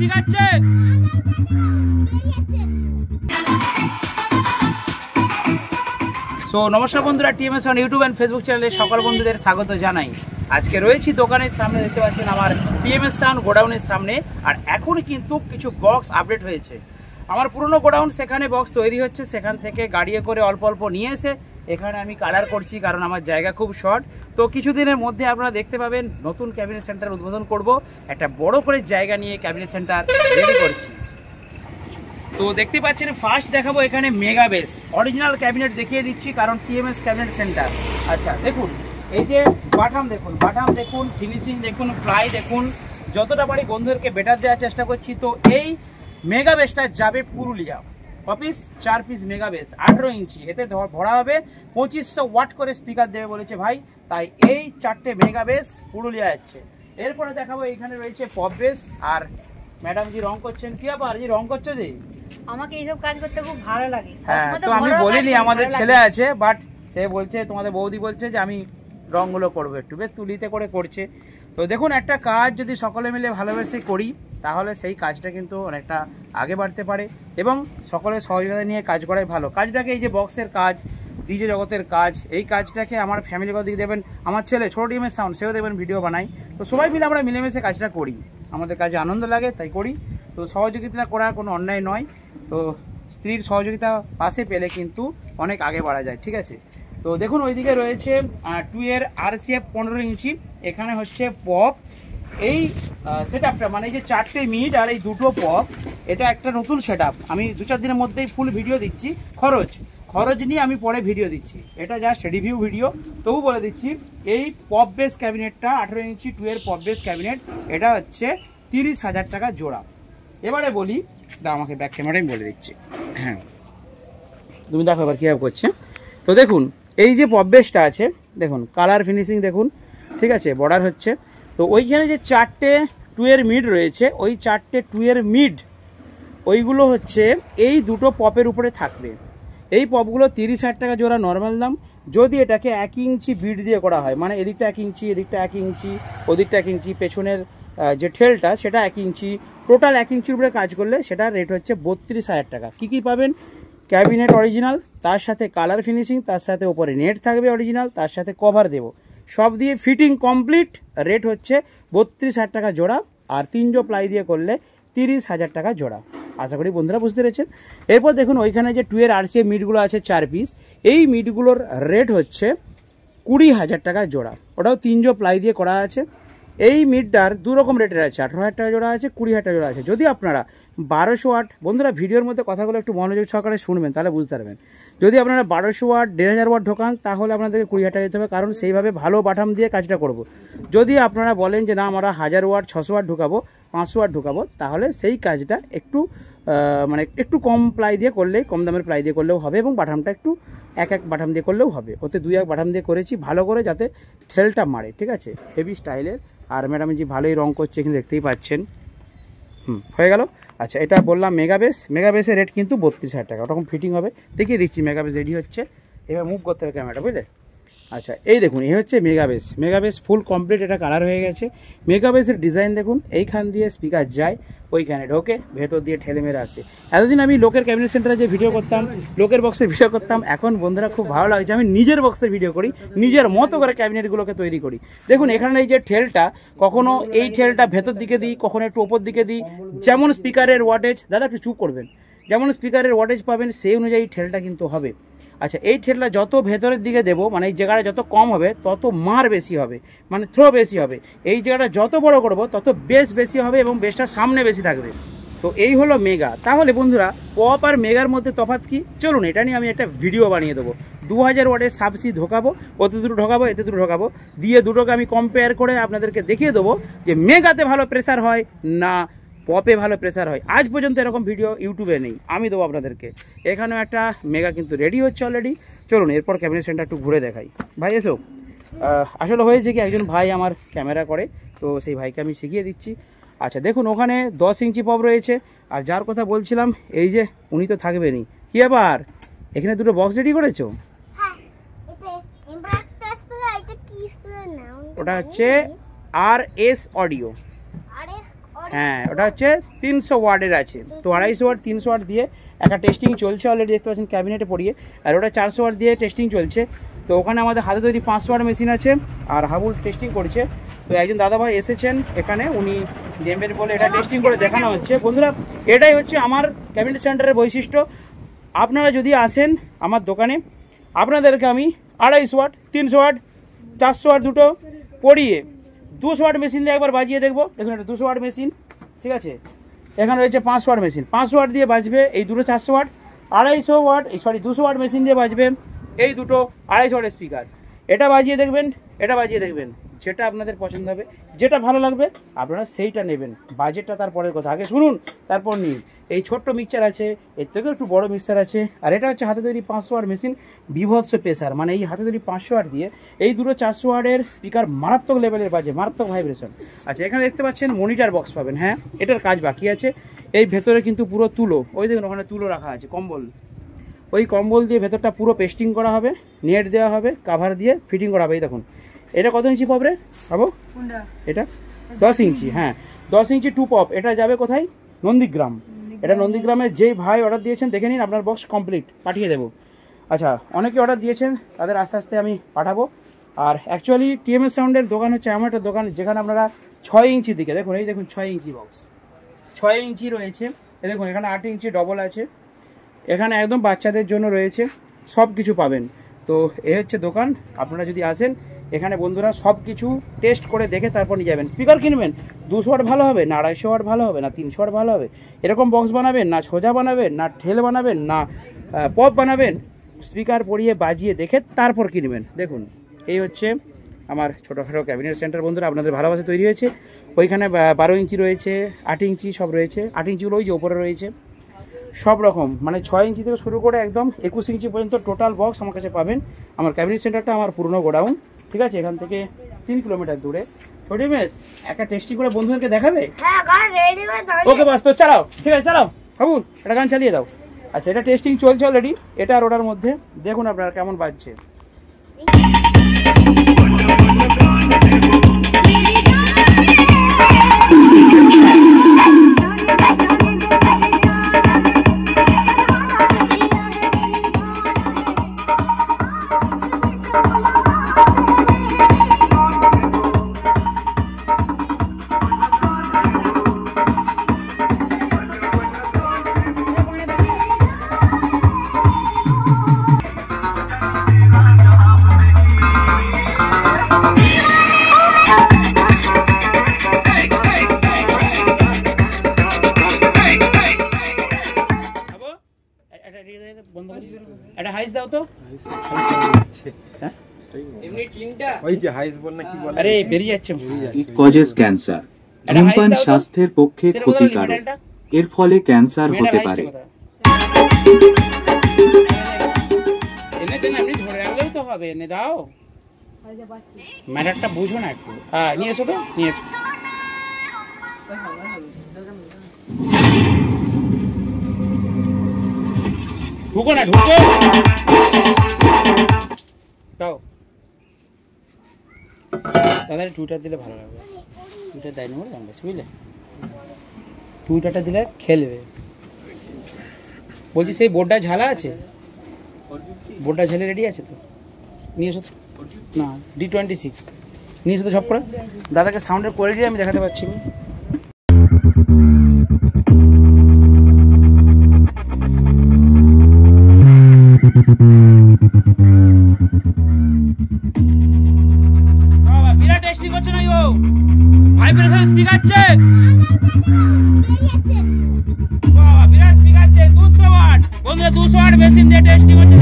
ঠিক আছে। সো নমস্কার বন্ধুরা, TMS on YouTube and Facebook চ্যানেলে সকল বন্ধুদের স্বাগত জানাই। আজকে রয়েছি দোকানের সামনে, দেখতে পাচ্ছেন আমার টিএমএস সান গোডাউনের সামনে। আর এখন কিন্তু কিছু বক্স আপডেট হয়েছে। আমার পুরনো গোডাউন, সেখানে বক্স তৈরি হচ্ছে, সেখান থেকে গাড়িয়ে করে অল্প অল্প নিয়ে এসে এখানে আমি কালার করছি, কারণ আমার জায়গা খুব শর্ট। তো কিছুদিনের মধ্যে আপনারা দেখতে পাবেন নতুন ক্যাবিনেট সেন্টার উদ্বোধন করব। একটা বড় করে জায়গা নিয়ে ক্যাবিনেট সেন্টার রেডি করছি। তো দেখতে পাচ্ছেন ফার্স্ট দেখাবো এখানে মেগা বেস অরিজিনাল ক্যাবিনেট দেখিয়ে দিচ্ছি, কারণ টিএমএস ক্যাবিনেট সেন্টার। আচ্ছা দেখুন, এই যে বাটাম দেখুন, ফিনিশিং দেখুন, প্লাই দেখুন, যতটা পারি বন্ধুদেরকে বেটার দেওয়ার চেষ্টা করছি। তো এই মেগা বেসটা যাবে Purulia office, 4 piece mega base 18 ইঞ্চি, এতে ভরা হবে 2500 ওয়াট করে স্পিকার দেবে বলেছে ভাই। তাই এই 4টে মেগা বেস পুরুলিয়া যাচ্ছে। এরপরে দেখাবো এখানে রয়েছে পপ বেস। আর ম্যাডাম জি রং করছেন, কি ব্যাপার জি রং করছো জি? আমাকে এইসব কাজ করতে খুব ভালো লাগে। হ্যাঁ, তো আমি বলিনি আমাদের ছেলে আছে, বাট সে বলছে, তোমাদের বৌদি বলছে যে আমি রংগুলো করবো, একটু বেশ তুলিতে করে করছে। তো দেখুন, একটা কাজ যদি সকলে মিলে ভালোবেসে করি তাহলে সেই কাজটা কিন্তু অনেকটা আগে বাড়তে পারে, এবং সকলের সহযোগিতা নিয়ে কাজ করাই ভালো। কাজটাকে, এই যে বক্সের কাজ, ডিজে জগতের কাজ, এই কাজটাকে আমার ফ্যামিলিগত দিক দেবেন, আমার ছেলে ছোট টিমের সাউন্ড, সেও দেখবেন ভিডিও বানাই। তো সবাই মিলে আমরা মিলেমিশে কাজটা করি, আমাদের কাজে আনন্দ লাগে তাই করি। তো সহযোগিতা করার কোনো অন্যায় নয়। তো স্ত্রীর সহযোগিতা পাশে পেলে কিন্তু অনেক আগে বাড়া যায়, ঠিক আছে। তো দেখুন ওইদিকে রয়েছে 2 এর RCF 15 ইঞ্চি, এখানে হচ্ছে পপ। এই সেটআপটা মানে এই যে 4টে মিড আর এই 2টো পপ, এটা একটা নতুন সেটআপ। আমি 2-4 দিনের মধ্যেই ফুল ভিডিও দিচ্ছি। খরচ নিয়ে আমি পরে ভিডিও দিচ্ছি, এটা জাস্ট রিভিউ ভিডিও। তবু বলে দিচ্ছি, এই পপ বেস ক্যাবিনেটটা 18 ইঞ্চি 2 এর পপ বেস ক্যাবিনেট, এটা হচ্ছে 30,000 টাকা জোড়া। এবারে বলি, আমাকে ব্যাক ক্যামেরায় বলে দিচ্ছি। হ্যাঁ, তুমি দেখো এবার কীভাবে করছে। তো দেখুন, এই যে পপ বেসটা আছে, দেখুন কালার ফিনিশিং দেখুন, ঠিক আছে, বর্ডার হচ্ছে। তো ওইখানে যে 4টে 2 এর মিড রয়েছে, ওই 4টে 2 এর মিড ওইগুলো হচ্ছে এই 2টো পপের উপরে থাকবে। এই পপগুলো 30,000 টাকা জোড়া নর্মাল দাম। যদি এটাকে 1 ইঞ্চি বিট দিয়ে করা হয়, মানে এদিকটা 1 ইঞ্চি, এদিকটা 1 ইঞ্চি, ওদিকটা 1 ইঞ্চি, পেছনের যে ঠেলটা সেটা 1 ইঞ্চি, টোটাল 1 ইঞ্চির উপরে কাজ করলে সেটার রেট হচ্ছে 32,000 টাকা। কী কী পাবেন? ক্যাবিনেট অরিজিনাল, তার সাথে কালার ফিনিশিং, তার সাথে ওপরে নেট থাকবে অরিজিনাল, তার সাথে কভার দেব, সব দিয়ে ফিটিং কমপ্লিট। রেট হচ্ছে 32,000 টাকা জোড়া। আর 3 প্লাই দিয়ে করলে 30,000 টাকা জোড়া। আশা করি বন্ধুরা বুঝতে পেরেছেন। এরপর দেখুন, ওইখানে যে 2 এর RCF মিটগুলো আছে 4 পিস, এই মিটগুলোর রেট হচ্ছে 20,000 টাকা জোড়া। ওটাও 3 প্লাই দিয়ে করা আছে। এই মিটটার 2 রকম রেটের আছে, 18,000 টাকা জোড়া আছে, 20,000 টাকা জোড়া আছে। যদি আপনারা 1200 ওয়াট, বন্ধুরা ভিডিওর মধ্যে কথাগুলো একটু মনোযোগ সহকারে শুনবেন, তাহলে বুঝতে পারবেন। যদি আপনারা 1200 ওয়াট 1,500 ওয়াট ঢোকান, তাহলে আপনাদেরকে 20,000 টাকা দিতে হবে, কারণ সেইভাবে ভালো বাটাম দিয়ে কাজটা করব। যদি আপনারা বলেন যে না আমরা 1000 ওয়াট 600 ওয়াট ঢোকাবো, 500 ওয়াট ঢোকাবো, তাহলে সেই কাজটা একটু মানে একটু কম প্লাই দিয়ে করলেই, কম দামের প্লাই দিয়ে করলেও হবে, এবং বাটামটা একটু এক বাটাম দিয়ে করলেও হবে। ওতে 2-1 বাটাম দিয়ে করেছি, ভালো করে যাতে ঠেলটা মারে, ঠিক আছে, হেভি স্টাইলের। আর ম্যাডাম জি ভালোই রং করছে, এখানে দেখতেই পাচ্ছেন। হয়ে গেল। আচ্ছা, এটা বললাম মেগা বেসের রেট কিন্তু 32,000 টাকা। ওরকম ফিটিং হবে, দেখিয়ে দিচ্ছি। মেগা বেস রেডি হচ্ছে, এবার মুভ করতে হবে ক্যামেরাটা, বুঝলে। আচ্ছা, এই দেখুন, এই হচ্ছে মেগা বেস ফুল কমপ্লিট, এটা কালার হয়ে গেছে। মেগা বেসের ডিজাইন দেখুন, এইখান দিয়ে স্পিকার যায়, ওইখানে ঢোকে, ভেতর দিয়ে ঠেলে মেরে আসে। এতদিন আমি লোকের ক্যাবিনেট সেন্টারে যে ভিডিও করতাম, লোকের বক্সের ভিডিও করতাম, এখন বন্ধুরা খুব ভালো লাগছে আমি নিজের বক্সের ভিডিও করি, নিজের মতো করে ক্যাবিনেটগুলোকে তৈরি করি। দেখুন এখানে এই যে ঠেলটা, কখনো এই ঠেলটা ভেতর দিকে দিই, কখনো একটু ওপর দিকে দিই, যেমন স্পিকারের ওয়াটেজ, দাদা একটু চুপ করবেন, যেমন স্পিকারের ওয়াটেজ পাবেন সেই অনুযায়ী ঠেলটা কিন্তু হবে। আচ্ছা, এই ঠেলটা যত ভেতরের দিকে দেবো, মানে এই জায়গাটা যত কম হবে তত মার বেশি হবে, মানে থ্রো বেশি হবে। এই জায়গাটা যত বড় করব তত বেস বেশি হবে, এবং বেসটা সামনে বেশি থাকবে। তো এই হলো মেগা। তাহলে বন্ধুরা, পপ আর মেগার মধ্যে তফাৎ কি? চলুন এটা নিয়ে আমি একটা ভিডিও বানিয়ে দেবো। 2000 ওয়াটের সাবসি ঢোকাবো, ওতে দুটো ঢোকাবো, এতে দুটো ঢোকাবো, দিয়ে দুটোকে আমি কম্পেয়ার করে আপনাদেরকে দেখিয়ে দেবো যে মেগাতে ভালো প্রেসার হয় না পপে ভালো প্রেসার হয়। আজ পর্যন্ত এরকম ভিডিও ইউটিউবে নেই, আমি দেবো আপনাদেরকে। এখানেও একটা মেগা কিন্তু রেডি হচ্ছে অলরেডি। চলুন এরপর ক্যাবিনেট সেন্টার একটু ঘুরে দেখাই। ভাই এসো। আসলে হয়েছে কি, একজন ভাই আমার ক্যামেরা করে, তো সেই ভাইকে আমি শিখিয়ে দিচ্ছি। আচ্ছা দেখুন, ওখানে 10 ইঞ্চি পপ রয়েছে। আর যার কথা বলছিলাম, এই যে উনি তো থাকবেনই, কি আবার এখানে দুটো বক্স রেডি করেছো? ওটা হচ্ছে RS অডিও। হ্যাঁ ওটা হচ্ছে 300 ওয়াটের আছে। তো 250 ওয়াট 300 ওয়াট দিয়ে একটা টেস্টিং চলছে অলরেডি, দেখতে পাচ্ছেন ক্যাবিনেটে পড়িয়ে। আর ওটা 400 ওয়াট দিয়ে টেস্টিং চলছে। তো ওখানে আমাদের হাতে তৈরি 500 ওয়াট মেশিন আছে আর হাবুল টেস্টিং করছে। তো একজন দাদাভাই এসেছেন এখানে, উনি নেবেন বলে এটা টেস্টিং করে দেখানো হচ্ছে। বন্ধুরা এটাই হচ্ছে আমার ক্যাবিনেট সেন্টারের বৈশিষ্ট্য। আপনারা যদি আসেন আমার দোকানে, আপনাদেরকে আমি 250 ওয়াট 300 ওয়াট 400 ওয়াট দুটো পড়িয়ে 200 ওয়াট মেশিন দিয়ে একবার বাজিয়ে দেখবো। দেখুন এটা 200 ওয়াট মেশিন, ঠিক আছে। এখানে রয়েছে 500 ওয়াট মেশিন, 500 ওয়াট দিয়ে বাজবে এই দুটো 400 ওয়াট, 250 ওয়াট 200 ওয়াট মেশিন দিয়ে বাজবে এই দুটো 250 ওয়াট স্পিকার। এটা বাজিয়ে দেখবেন, এটা বাজিয়ে দেখবেন, যেটা আপনাদের পছন্দ হবে, যেটা ভালো লাগবে আপনারা সেইটা নেবেন। বাজেটটা তারপরের কথা, আগে শুনুন তারপর নিন। এই ছোট্ট মিক্সচার আছে, এর থেকেও একটু বড় মিক্সচার আছে। আর এটা হচ্ছে হাতে তৈরি 500 ওয়াট মেশিন, বিভৎস প্রেসার। মানে এই হাতে তৈরি 500 ওয়াট দিয়ে এই দুটো 400 ওয়াটের স্পিকার মারাত্মক লেভেলের বাজে, মারাত্মক ভাইব্রেশন। আচ্ছা এখানে দেখতে পাচ্ছেন মনিটর বক্স পাবেন। হ্যাঁ এটার কাজ বাকি আছে। এই ভেতরে কিন্তু পুরো তুলো, ওই দেখুন ওখানে তুলো রাখা আছে, কম্বল। ওই কম্বল দিয়ে ভেতরটা পুরো পেস্টিং করা হবে, নেট দেওয়া হবে, কাভার দিয়ে ফিটিং করা হবে। এই দেখুন এটা কত ইঞ্চি পপ রে পাবো? এটা 10 ইঞ্চি। হ্যাঁ 10 ইঞ্চি 2 পপ। এটা যাবে কোথায়? নন্দীগ্রাম। এটা নন্দীগ্রামের যেই ভাই অর্ডার দিয়েছেন দেখে নিন, আপনার বক্স কমপ্লিট পাঠিয়ে দেবো। আচ্ছা অনেকে অর্ডার দিয়েছেন, তাদের আস্তে আস্তে আমি পাঠাবো। আর অ্যাকচুয়ালি টিএমএস সাউন্ডের দোকান হচ্ছে এমন একটা দোকান যেখানে আপনারা 6 ইঞ্চি দিকে দেখুন, এই দেখুন 6 ইঞ্চি বক্স, 6 ইঞ্চি রয়েছে। এই দেখুন এখানে 8 ইঞ্চি ডবল আছে, এখানে একদম বাচ্চাদের জন্য রয়েছে, সব কিছু পাবেন। তো এ হচ্ছে দোকান। আপনারা যদি আসেন এখানে বন্ধুরা সব কিছু টেস্ট করে দেখে তারপর নিয়ে যাবেন। স্পিকার কিনবেন, 200 ওয়াট ভালো হবে না 250 ওয়াট ভালো হবে না 300 ওয়াট ভালো হবে, এরকম বক্স বানাবেন না সোজা বানাবেন না ঠেল বানাবেন না পপ বানাবেন, স্পিকার পরিয়ে বাজিয়ে দেখে তারপর কিনবেন। দেখুন এই হচ্ছে আমার ছোটোখাটো ক্যাবিনেট সেন্টার। বন্ধুরা আপনাদের ভালোবাসা তৈরি হয়েছে। ওইখানে 12 ইঞ্চি রয়েছে, 8 ইঞ্চি সব রয়েছে। 8 ইঞ্চিগুলো ওই যে ওপরে রয়েছে, সব রকম মানে 6 ইঞ্চি থেকে শুরু করে একদম 21 ইঞ্চি পর্যন্ত টোটাল বক্স আমার কাছে পাবেন। আমার ক্যাবিনেট সেন্টারটা আমার পুরনো গোডাউন, ঠিক আছে, এখান থেকে 3 কিলোমিটার দূরে। ছোটি মেস একটা টেস্টিং করে বন্ধুদেরকে দেখাবে? ওকে বাস, তো চালাও, ঠিক আছে চালাও বাবু, এটা গান চালিয়ে দাও। আচ্ছা এটা টেস্টিং চলছে অলরেডি, এটা আর ওটার মধ্যে। দেখুন আপনারা কেমন বাজছে। এটা হাইস দাও তো। আরে বেরিয়ে যাচ্ছে। কজেস ক্যান্সার, ধূমপান স্বাস্থ্যের পক্ষে ক্ষতিকারক, এর ফলে ক্যান্সার হতে পারে। এনে দেন, এমনি ধরে রাখলেও তো হবে। এনে দাও, ম্যাটারটা বুঝো না একটু। হ্যাঁ নিয়ে এসো তো, নিয়ে এসো। ঢুকো না, ঢুকো দাও। দাদা টুইটার দিলে ভালো লাগবে। টুইটার দেয় না বলে জানবে, বুঝলে? টুইটারটা দিলে খেলবে। বলছি সেই বোর্ডটা ঝালা আছে, বোর্ডটা ঝেলে রেডি আছে তো? নিয়ে এসো। না D26 নিয়ে এসো তো সব করে। দাদাকে সাউন্ডের কোয়ালিটি আমি দেখাতে পারছি না। বিরাট টেস্টিং করছে না গো, ভাইব্রেশন স্পিকার চেক। বিরাট স্পিকার চেক 200 ওয়াট। বন্ধুরা 200 ওয়াট মেশিন দিয়ে টেস্টিং হচ্ছে।